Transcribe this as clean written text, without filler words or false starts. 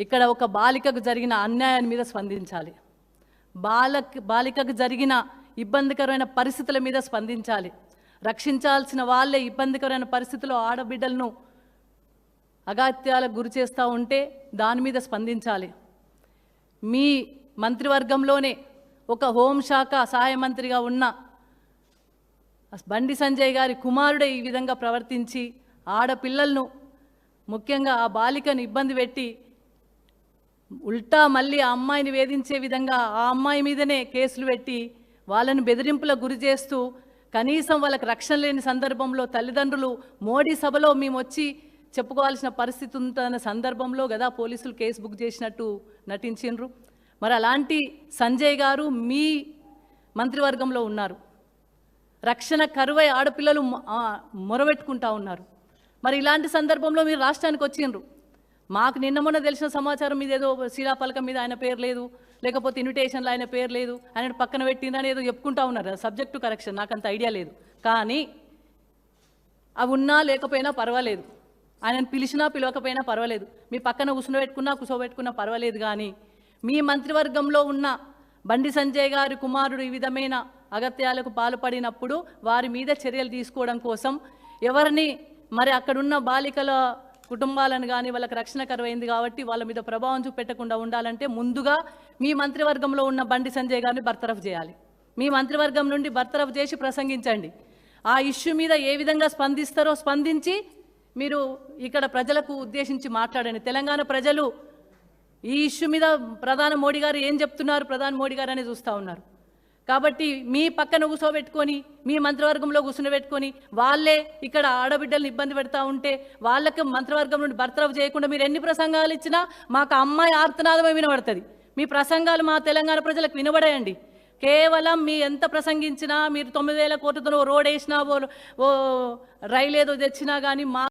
ఇక్కడ ఒక బాలికకు జరిగిన అన్యాయం మీద స్పందించాలి. బాలికకు జరిగిన ఇబ్బందికరమైన పరిస్థితుల మీద స్పందించాలి. రక్షించాల్సిన వాళ్ళే ఇబ్బందికరమైన పరిస్థితుల్లో ఆడబిడ్డలను అగాత్యాలకు గురి చేస్తూ ఉంటే దాని మీద స్పందించాలి. మీ మంత్రివర్గంలోనే ఒక హోంశాఖ సహాయ మంత్రిగా ఉన్న బండి సంజయ్ గారి కుమారుడే ఈ విధంగా ప్రవర్తించి ఆడపిల్లలను, ముఖ్యంగా ఆ బాలికను ఇబ్బంది పెట్టి ఉల్టా మళ్ళీ ఆ అమ్మాయిని వేధించే విధంగా ఆ అమ్మాయి మీదనే కేసులు పెట్టి వాళ్ళని బెదిరింపులకు గురి చేస్తూ కనీసం వాళ్ళకి రక్షణ లేని సందర్భంలో తల్లిదండ్రులు మోడీ సభలో మేము వచ్చి చెప్పుకోవాల్సిన పరిస్థితి ఉంటున్న సందర్భంలో కదా పోలీసులు కేసు బుక్ చేసినట్టు నటించిండ్రు. మరి అలాంటి సంజయ్ గారు మీ మంత్రివర్గంలో ఉన్నారు. రక్షణ కరువై ఆడపిల్లలు మొరబెట్టుకుంటా ఉన్నారు. మరి ఇలాంటి సందర్భంలో మీరు రాష్ట్రానికి వచ్చిండ్రు. మాకు నిన్న మొన్న తెలిసిన సమాచారం మీద ఏదో శిలాపలకం మీద ఆయన పేరు లేదు, లేకపోతే ఇన్విటేషన్లో ఆయన పేరు లేదు, ఆయన పక్కన పెట్టిందని ఏదో చెప్పుకుంటా ఉన్నారు. సబ్జెక్టు కరెక్షన్, నాకు అంత ఐడియా లేదు. కానీ అవి ఉన్నా లేకపోయినా పర్వాలేదు, ఆయనను పిలిచినా పిలవకపోయినా పర్వాలేదు, మీ పక్కన కూర్చోబెట్టుకున్నా పర్వాలేదు. కానీ మీ మంత్రివర్గంలో ఉన్న బండి సంజయ్ గారి కుమారుడు ఈ విధమైన అగత్యాలకు పాల్పడినప్పుడు వారి మీద చర్యలు తీసుకోవడం కోసం ఎవరిని మరి అక్కడున్న బాలికల కుటుంబాలను కానీ వాళ్ళకి రక్షణ కరువైంది కాబట్టి వాళ్ళ మీద ప్రభావం చూపెట్టకుండా ఉండాలంటే ముందుగా మీ మంత్రివర్గంలో ఉన్న బండి సంజయ్ గారిని బర్తరఫ్ చేయాలి. మీ మంత్రివర్గం నుండి బర్తరఫ్ చేసి ప్రసంగించండి. ఆ ఇష్యూ మీద ఏ విధంగా స్పందిస్తారో స్పందించి మీరు ఇక్కడ ప్రజలకు ఉద్దేశించి మాట్లాడండి. తెలంగాణ ప్రజలు ఈ ఇష్యూ మీద ప్రధాని మోడీ గారు ఏం చెప్తున్నారు, ప్రధాని మోడీ గారు అనేది చూస్తూ ఉన్నారు. కాబట్టి మీ పక్కన కూర్చోబెట్టుకొని మీ మంత్రివర్గంలో కూర్చోబెట్టుకొని వాళ్ళే ఇక్కడ ఆడబిడ్డలను ఇబ్బంది పెడతా ఉంటే వాళ్ళకి మంత్రివర్గం నుండి బర్తరఫ్ చేయకుండా మీరు ఎన్ని ప్రసంగాలు ఇచ్చినా మాకు అమ్మాయి ఆర్తనాదమే వినబడుతుంది. మీ ప్రసంగాలు మా తెలంగాణ ప్రజలకు వినబడేయండి. కేవలం మీ ఎంత ప్రసంగించినా, మీరు 9,000 కోట్లతో రోడ్ వేసినా, ఓ రైలు ఏదో తెచ్చినా కానీ మా